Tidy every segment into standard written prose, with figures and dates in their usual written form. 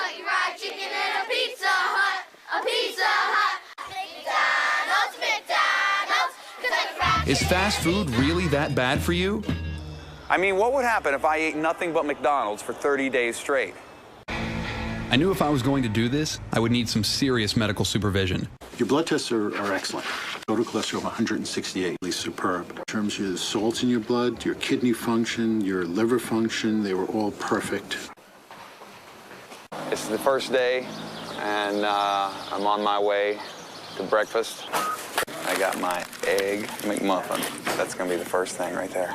Kentucky Fried Chicken and a Pizza Hut. A Pizza Hut. McDonald's, McDonald's, Kentucky Fried Chicken. Is fast food really that bad for you? I mean, what would happen if I ate nothing but McDonald's for 30 days straight? I knew if I was going to do this, I would need some serious medical supervision. Your blood tests are excellent. Total cholesterol of 168 is superb. In terms of the salts in your blood, your kidney function, your liver function, they were all perfect. This is the first day, and I'm on my way to breakfast. I got my egg McMuffin. That's gonna be the first thing right there.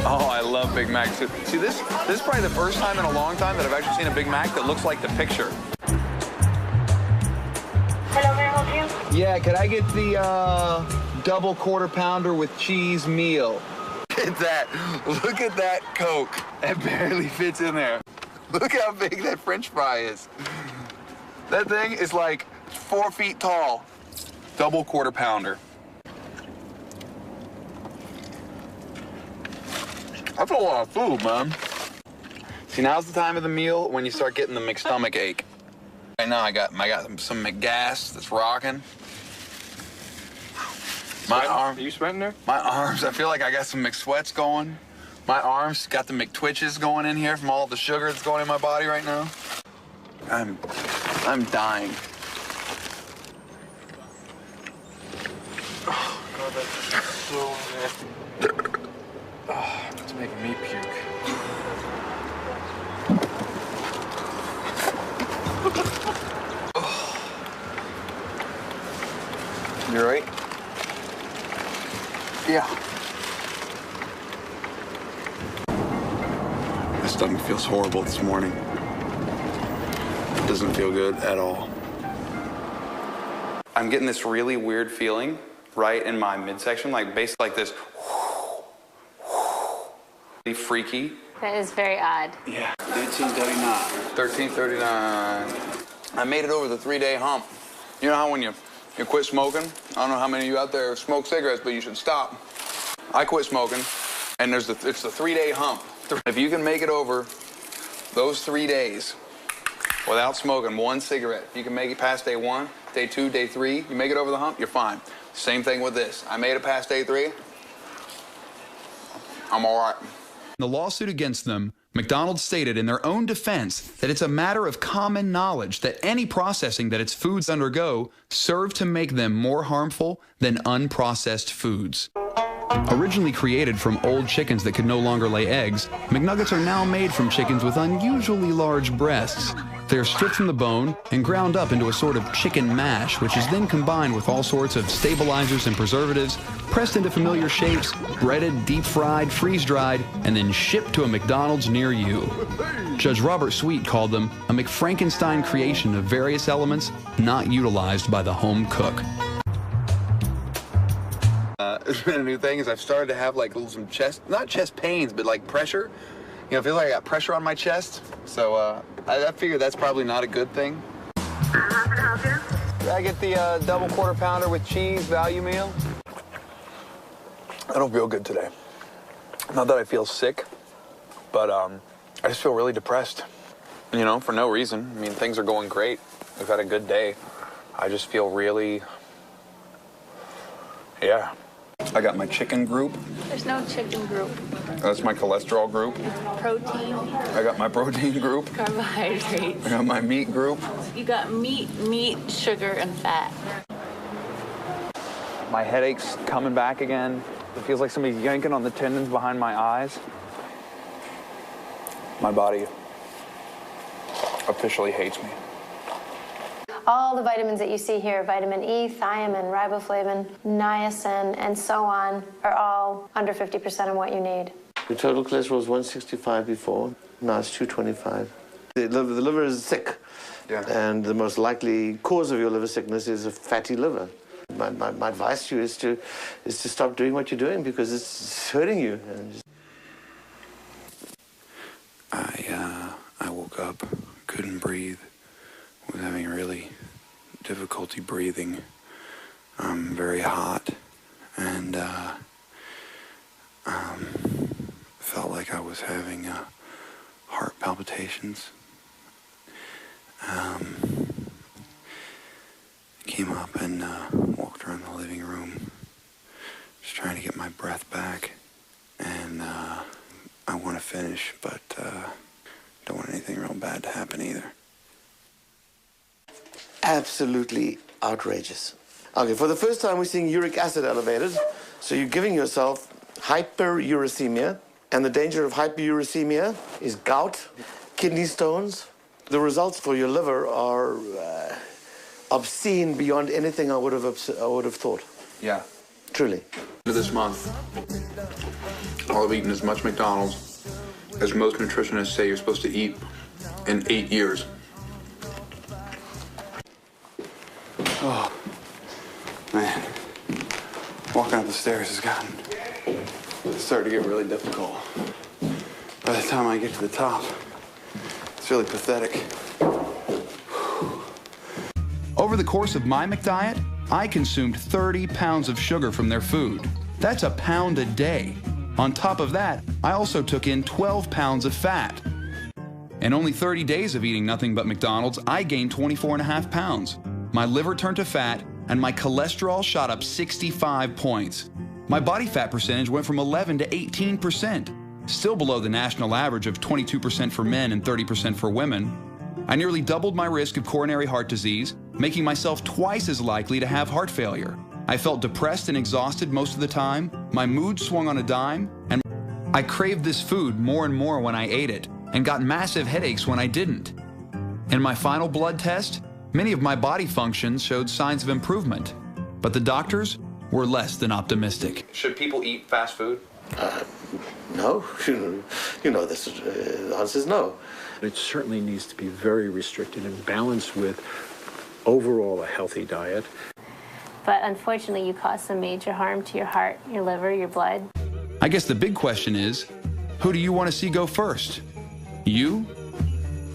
Oh, I love Big Macs. See, this is probably the first time in a long time that I've actually seen a Big Mac that looks like the picture. Hello, may I help you? Yeah, could I get the double quarter pounder with cheese meal? Look at that. Look at that Coke. It barely fits in there. Look how big that French fry is. That thing is like 4 feet tall. Double quarter pounder. That's a lot of food, man. See, now's the time of the meal when you start getting the McStomach ache. Right now, I got some McGas that's rocking. My arm. Are you sweating there? My arms. I feel like I got some McSweats going. My arms got the McTwitches going in here from all the sugar that's going in my body right now. I'm dying. Oh, God, that's so nasty. Oh, it's making me puke. You all right? Yeah. My stomach feels horrible this morning. It doesn't feel good at all. I'm getting this really weird feeling right in my midsection, like basically like this. Freaky. That is very odd. Yeah. 1339. 1339. I made it over the 3-day hump. You know how when you quit smoking? I don't know how many of you out there smoke cigarettes, but you should stop. I quit smoking, and it's the 3-day hump. If you can make it over those 3 days without smoking one cigarette, if you can make it past day 1, day 2, day 3, you make it over the hump, you're fine. Same thing with this. I made it past day 3. I'm all right. In the lawsuit against them, McDonald's stated in their own defense that it's a matter of common knowledge that any processing that its foods undergo serve to make them more harmful than unprocessed foods. Originally created from old chickens that could no longer lay eggs, McNuggets are now made from chickens with unusually large breasts. They are stripped from the bone and ground up into a sort of chicken mash, which is then combined with all sorts of stabilizers and preservatives, pressed into familiar shapes, breaded, deep-fried, freeze-dried, and then shipped to a McDonald's near you. Judge Robert Sweet called them a McFrankenstein creation of various elements not utilized by the home cook. It's been a new thing is I've started to have like some not chest pains, but like pressure. You know, I feel like I got pressure on my chest. So I figure that's probably not a good thing. How can I help you? Did I get the double quarter pounder with cheese value meal? I don't feel good today. Not that I feel sick, but I just feel really depressed. You know, for no reason. I mean, things are going great. We've had a good day. I just feel really, yeah. I got my chicken group. There's no chicken group. That's my cholesterol group. Protein. I got my protein group. Carbohydrates. I got my meat group. You got meat, sugar, and fat. My headache's coming back again. It feels like somebody's yanking on the tendons behind my eyes. My body officially hates me. All the vitamins that you see here, vitamin E, thiamine, riboflavin, niacin, and so on, are all under 50% of what you need. Your total cholesterol was 165 before, now it's 225. The liver is sick, and the most likely cause of your liver sickness is a fatty liver. My advice to you is to stop doing what you're doing because it's hurting you. I woke up, couldn't breathe, was having really difficulty breathing. Very hot, and felt like I was was having heart palpitations. I came up and walked around the living room, just trying to get my breath back. And I want to finish, but don't want anything real bad to happen either. Absolutely outrageous. Okay, for the first time we're seeing uric acid elevated, so you're giving yourself hyperuricemia, and the danger of hyperuricemia is gout, kidney stones. The results for your liver are obscene beyond anything I would have thought. Yeah. Truly. This month, I'll have eaten as much McDonald's as most nutritionists say you're supposed to eat in 8 years. Oh, man. Walking up the stairs has started to get really difficult. By the time I get to the top, it's really pathetic. Over the course of my McDiet, I consumed 30 pounds of sugar from their food. That's a pound a day. On top of that, I also took in 12 pounds of fat. In only 30 days of eating nothing but McDonald's, I gained 24.5 pounds. My liver turned to fat, and my cholesterol shot up 65 points. My body fat percentage went from 11 to 18%, still below the national average of 22% for men and 30% for women. I nearly doubled my risk of coronary heart disease, making myself twice as likely to have heart failure. I felt depressed and exhausted most of the time, my mood swung on a dime, and I craved this food more and more when I ate it, and got massive headaches when I didn't. In my final blood test, many of my body functions showed signs of improvement, but the doctors were less than optimistic. Should people eat fast food? No. You know this. The answer is no. It certainly needs to be very restricted and balanced with overall a healthy diet. But unfortunately, you cause some major harm to your heart, your liver, your blood. I guess the big question is, who do you want to see go first? You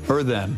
or them?